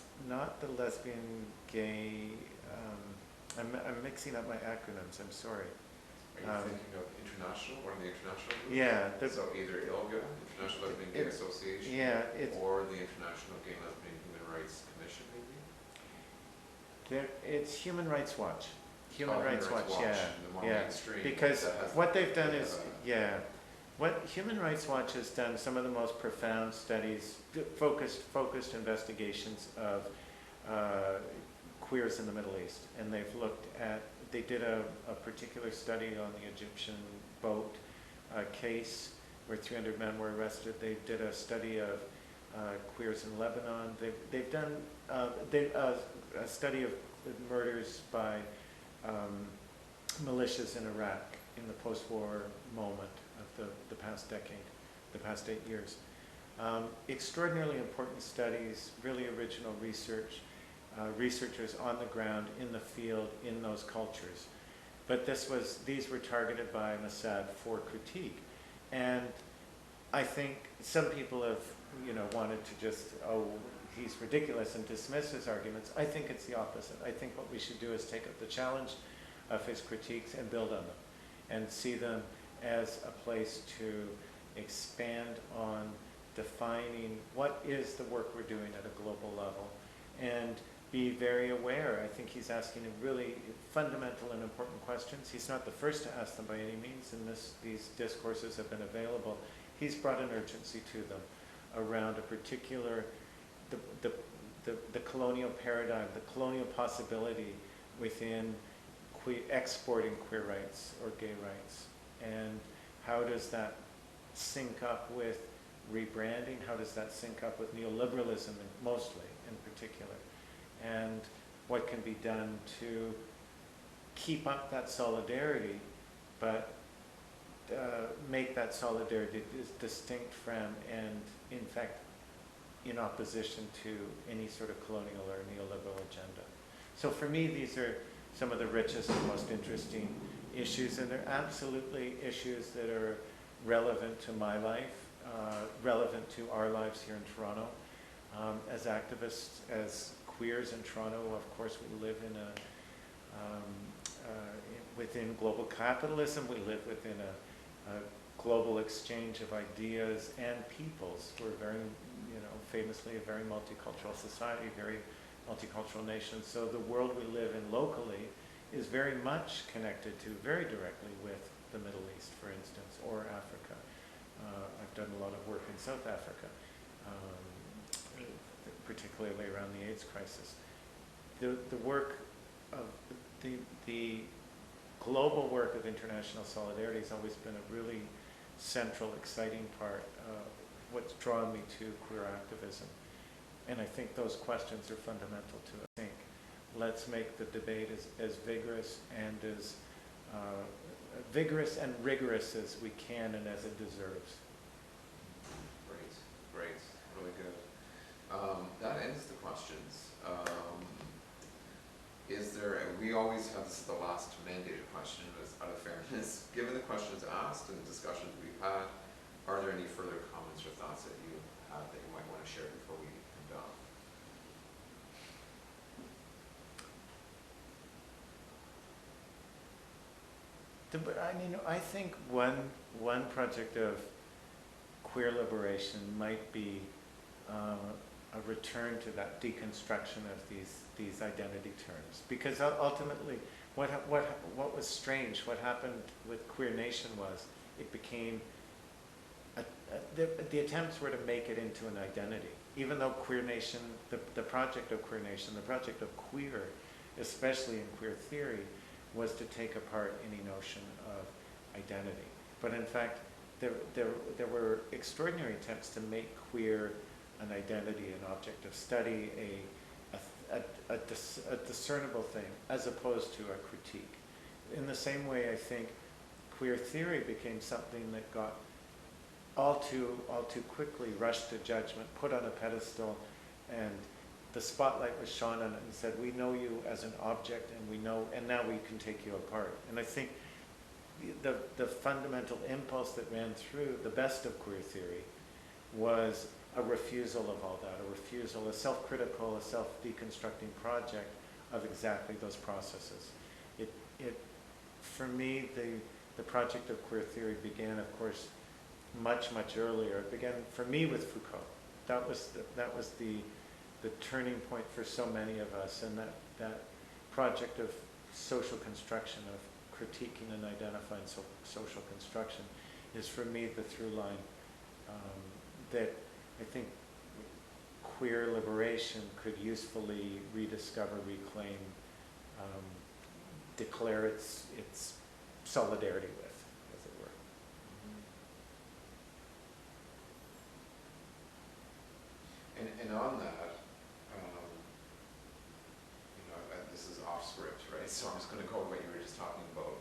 the lesbian, gay. I'm mixing up my acronyms. I'm sorry. Are you thinking of international, one of the international groups? Yeah. So either ILGA, International Lesbian Gay Association, yeah, or the International Gay Lesbian Human Rights Commission, maybe? It's Human Rights Watch. Human Oh, Rights Watch, yeah. The more Yeah. mainstream. Because that has- what they've done they is, have yeah, what Human Rights Watch has done, some of the most profound studies, focused investigations of queers in the Middle East. And they did a particular study on the Egyptian boat case where 300 men were arrested. They did a study of queers in Lebanon. They've done a study of murders by militias in Iraq in the post-war moment of the past decade, the past 8 years. Extraordinarily important studies, really original research, researchers on the ground, in the field, in those cultures. But these were targeted by Massad for critique. And I think some people have, wanted to just, oh, he's ridiculous and dismiss his arguments. I think it's the opposite. I think what we should do is take up the challenge of his critiques and build on them and see them as a place to expand on defining what is the work we're doing at a global level and be very aware. I think he's asking really fundamental and important questions. He's not the first to ask them by any means, and these discourses have been available. He's brought an urgency to them around a particular, the colonial paradigm, the colonial possibility within exporting queer rights or gay rights. And how does that sync up with rebranding? How does that sync up with neoliberalism mostly in particular? And what can be done to keep up that solidarity, but make that solidarity distinct from and, in fact, in opposition to any sort of colonial or neoliberal agenda. So for me, these are some of the richest and most interesting issues, and they're absolutely issues that are relevant to my life, relevant to our lives here in Toronto. As activists, as queers in Toronto, of course, we live in within global capitalism. We live within a global exchange of ideas and peoples. We're very, famously a very multicultural society, very multicultural nation. So the world we live in locally is very much connected to, very directly with the Middle East, for instance, or Africa. I've done a lot of work in South Africa, particularly around the AIDS crisis. The work of the global work of international solidarity has always been a really central, exciting part of what's drawn me to queer activism. And I think those questions are fundamental to it. I think let's make the debate as vigorous and as vigorous and rigorous as we can and as it deserves. Great, really good. That ends the questions. We always have this as the last mandated question, as out of fairness. Given the questions asked and the discussions we've had, are there any further comments or thoughts that you have that you might want to share before we end off? I think one project of queer liberation might be a return to that deconstruction of these identity terms, because ultimately, what was strange, what happened with Queer Nation was it became the attempts were to make it into an identity, even though Queer Nation, the project of Queer Nation, the project of queer, especially in queer theory, was to take apart any notion of identity. But in fact, there were extraordinary attempts to make queer an identity, an object of study, a discernible thing, as opposed to a critique. In the same way, I think queer theory became something that got all too quickly rushed to judgment, put on a pedestal, and the spotlight was shone on it and said, we know you as an object, and now we can take you apart. And I think the fundamental impulse that ran through the best of queer theory was a refusal of all that, a self-critical, a self-deconstructing project of exactly those processes. For me, the project of queer theory began, of course, much earlier. It began for me with Foucault. That was the turning point for so many of us, and that project of social construction, of critiquing and identifying social construction, is for me the through line that I think queer liberation could usefully rediscover, reclaim, declare its solidarity with, as it were. And on that, this is off script, right? So I'm just going to go with what you were just talking about.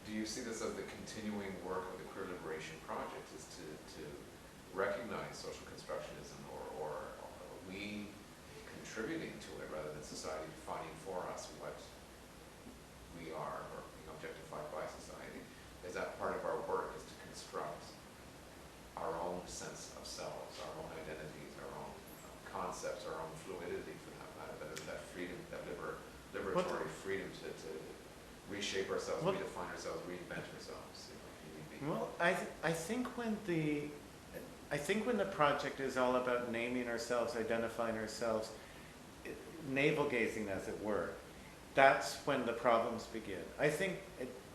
Do you see this as the continuing work of the Queer Liberation Project, is to recognize social constructionism, or are we contributing to it rather than society defining for us what we are, or being objectified by society? Is that part of our work, is to construct concepts, our own fluidity for that matter, that freedom, that liberatory freedom to reshape ourselves, Well, redefine ourselves, reinvent ourselves. You know, well, I think when the project is all about naming ourselves, identifying ourselves, navel gazing as it were, that's when the problems begin. I think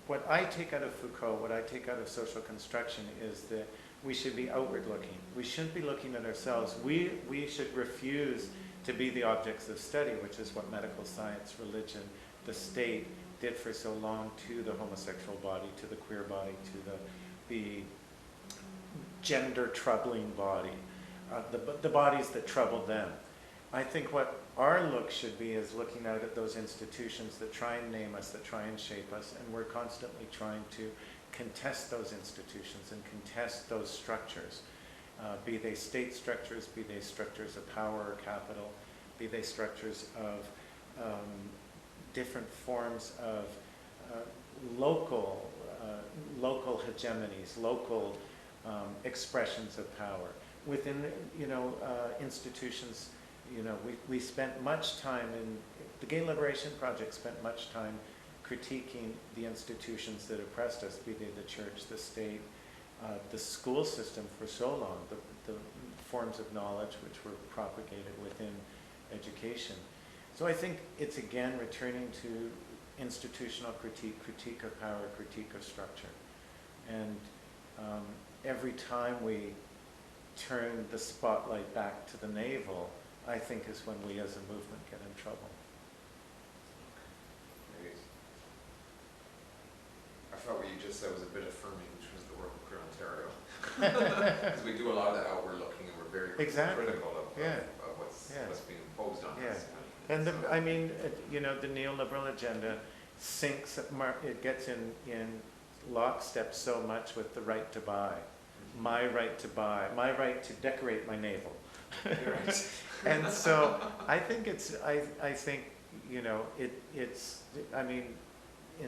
what I take out of Foucault, what I take out of social construction is that we should be outward looking. We shouldn't be looking at ourselves. We should refuse to be the objects of study, which is what medical science, religion, the state did for so long to the homosexual body, to the queer body, to the gender troubling body, the bodies that troubled them. I think what our look should be is looking out at those institutions that try and name us, that try and shape us, and we're constantly trying to contest those institutions and contest those structures, be they state structures, be they structures of power or capital, be they structures of different forms of local hegemonies, local expressions of power. Within, institutions, we spent much time the Gay Liberation Project spent much time critiquing the institutions that oppressed us, be they the church, the state, the school system for so long, the forms of knowledge which were propagated within education. So I think it's again returning to institutional critique of power, critique of structure. And every time we turn the spotlight back to the navel, I think is when we as a movement get in trouble. Great. I thought what you just said was a bit affirming in terms of the work of Queer Ontario. Because we do a lot of that outward looking and we're very critical of what's being imposed on us. And the neoliberal agenda sinks, it gets in lockstep so much with the right to buy. My right to buy, my right to decorate my navel. Right. And so I think in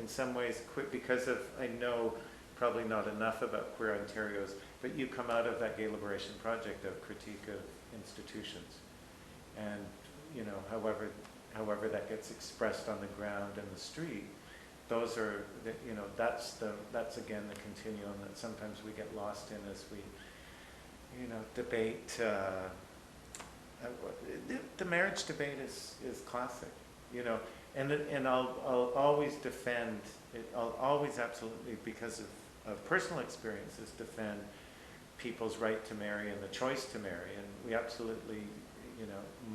some ways, because of, I know probably not enough about Queer Ontarios, but you come out of that Gay Liberation Project of critique of institutions. And, however that gets expressed on the ground and the street, those are, that's again the continuum that sometimes we get lost in as we, debate. The marriage debate is classic, and I'll always defend it. I'll always absolutely, because of personal experiences, defend people's right to marry and the choice to marry, and we absolutely,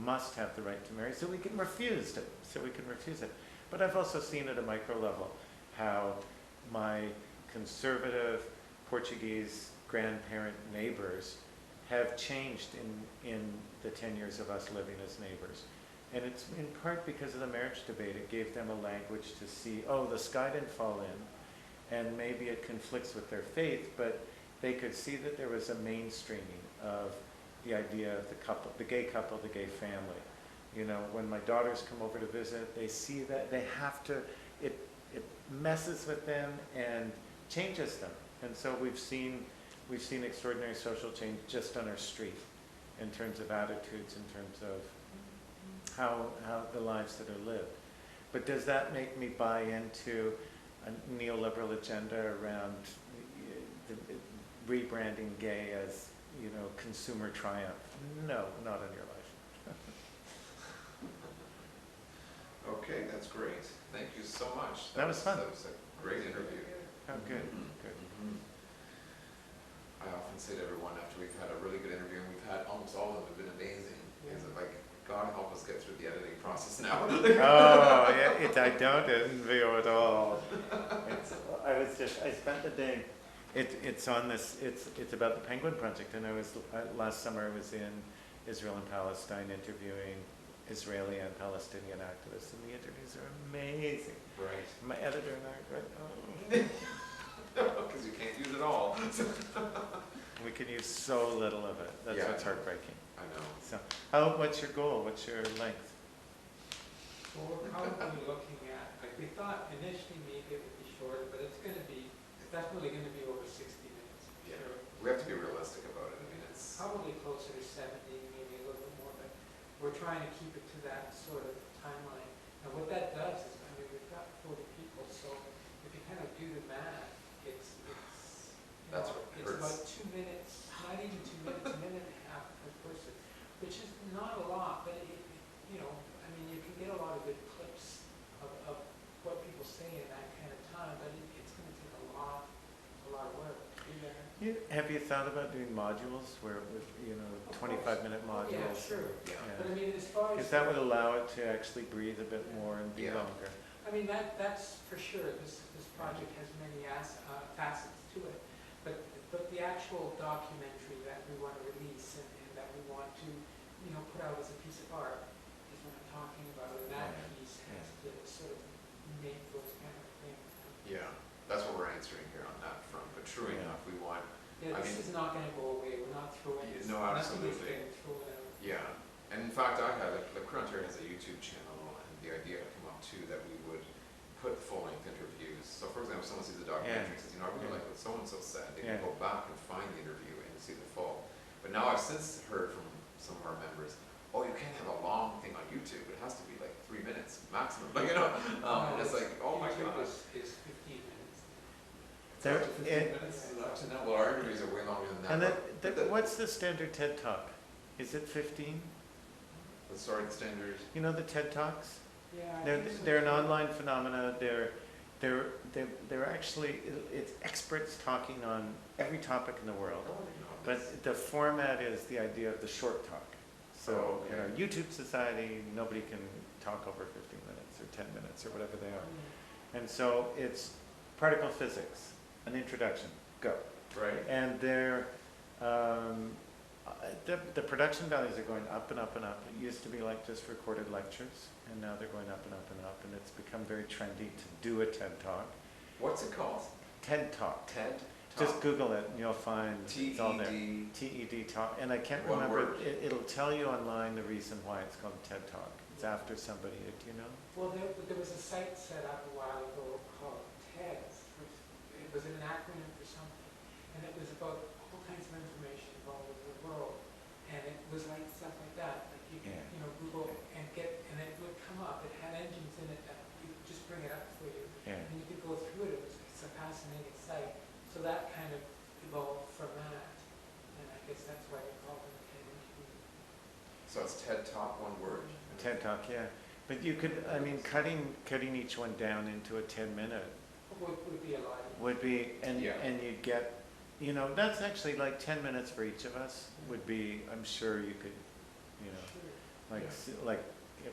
must have the right to marry, so we can refuse it. But I've also seen at a micro level how my conservative Portuguese grandparent neighbors have changed in the 10 years of us living as neighbors. And it's in part because of the marriage debate. It gave them a language to see, the sky didn't fall in, and maybe it conflicts with their faith, but they could see that there was a mainstreaming of the idea of the couple, the gay family. When my daughters come over to visit, they see that they have to, it messes with them and changes them. And so we've seen extraordinary social change just on our street in terms of attitudes, in terms of how the lives that are lived. But does that make me buy into a neoliberal agenda around rebranding gay as, consumer triumph? No, not in your life. Okay, that's great. Thank you so much. That was fun. That was a great interview. Oh, good, good. I often say to everyone after we've had a really good interview, and we've had almost all of them have been amazing, is it like, God help us get through the editing process now. Oh, yeah, I don't envy you at all. I spent the day, it's on this, it's about the Penguin Project, and last summer I was in Israel and Palestine interviewing Israeli and Palestinian activists, and the interviews are amazing. Right. My editor and I are because you can't use it all. we can use so little of it. That's what's heartbreaking. I know. So, what's your goal? What's your length? Well, we're probably looking at, we thought initially maybe it would be shorter, but it's definitely going to be over 60 minutes. Yeah. Sure. We have to be realistic about it. I mean, it's Probably closer to 70, maybe a little bit more, but we're trying to keep it to that sort of timeline. And what that does is, I mean, we've got 40 people, so if you kind of do the math, it's you That's know, what it's hurts. about 2 minutes, not even 2 minutes, a minute and a half per person, which is not a lot, but you know, I mean, you can get a lot of good clips of what people say in that kind of time, but it's going to take a lot of work to do that. Have you thought about doing modules where with, you know, Of 25-minute course. modules? Yeah, sure. Yeah. But I mean, as far as Because that would allow it to actually breathe a bit more and be Yeah. longer. I mean, that's for sure. This project has many facets to it, but the actual documentary that we want to release and that we want to, you know, put out as a piece of art is what I'm talking about. And that Yeah. piece has to sort of make those kind of things. Yeah, that's what we're answering here on that front, but true Yeah. enough, we want, Yeah, I this mean- is not going to go away. We're not throwing Yeah, this. no, Nothing is absolutely. getting thrown out. yeah. And in fact, I had, like Frontier has a YouTube channel, and the idea had come up too, that we would put full-length interviews. So for example, someone sees a documentary and says, you know, I really Yeah. like what so-and-so said, they Yeah. can go back and find the interview and see the full. But now I've since heard from some of our members, oh, you can't have a long thing on YouTube, it has to be like 3 minutes maximum, like, you know, and it's like, oh my YouTube god. is 15 minutes. There- Up to 15 minutes is up to now, well, our interviews are way longer than that. And but what's the standard TED Talk? Is it 15? sorry, the standard, You know the TED Talks? Yeah, I They're, think so. they're an online phenomena. They're actually, it's experts talking on every topic in the world. But the format is the idea of the short talk. So, Oh, in our okay. YouTube society, nobody can talk over 15 minutes or 10 minutes or whatever they are. And so it's particle physics, an introduction, go. right? And the production values are going up and up and up. It used to be like just recorded lectures, and now they're going up and up and up, and it's become very trendy to do a TED Talk. What's it called? TED Talk. TED? Just Google it and you'll find it's all there. TED. TED Talk. And I can't One remember, word. it'll tell you online the reason why it's called TED Talk. It's after somebody, do you know? Well, there was a site set up a while ago called TEDS, which it was an acronym for something, and it was about all kinds of information about the world, and it was like stuff like that, like you can, Yeah. you know, Google and get, and it would come up, it had engines in it that you could just bring it up for you, Yeah. and you could go through it, it's a fascinating site, so that kind of evolved from that, and I guess that's why they call them TED interviews. So it's TED Talk, one word. TED Talk, yeah. But you could, I mean, cutting each one down into a 10-minute Would be a lot. would be, and Yeah. you'd get, you know, that's actually like 10 minutes for each of us would be, I'm sure you could, you know, Sure. like, Yeah. like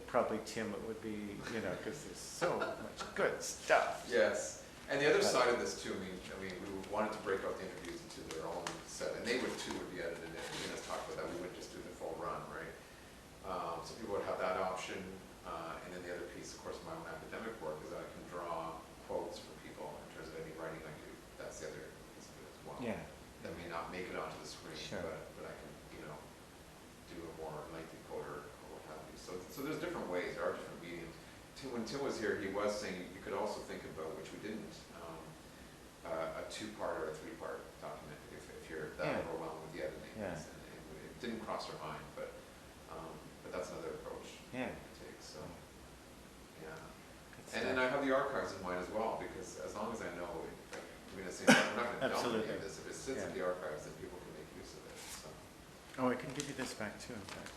probably Tim it would be, you know, because there's so much good stuff. Yes, and the other side of this too, I mean, we wanted to break out the interviews into their own set, and they would too would be edited in. We just talked about that, we wouldn't just do the full run, right? So people would have that option, and then the other piece, of course, of my own academic work is that I can draw quotes for people in terms of any writing I do. That's the other piece of it as well. Yeah, That may not make it onto the screen, Sure. but I can, you know, do a more lengthy quote or what have you. So there's different ways, there are different mediums. When Tim was here, he was saying you could also think about, which we didn't, a 2-part or a 3-part document if you're that Yeah. overwhelmed with the editing. Yeah. And it didn't cross our mind, but that's another approach yeah. to take. So yeah. Good And then stuff. I have the archives in mind as well, because as long as I know, we're not going to dump any Absolutely. of this. If it sits Yeah. in the archives, then people can make use of it. So. Oh, I can give you this back too, in fact.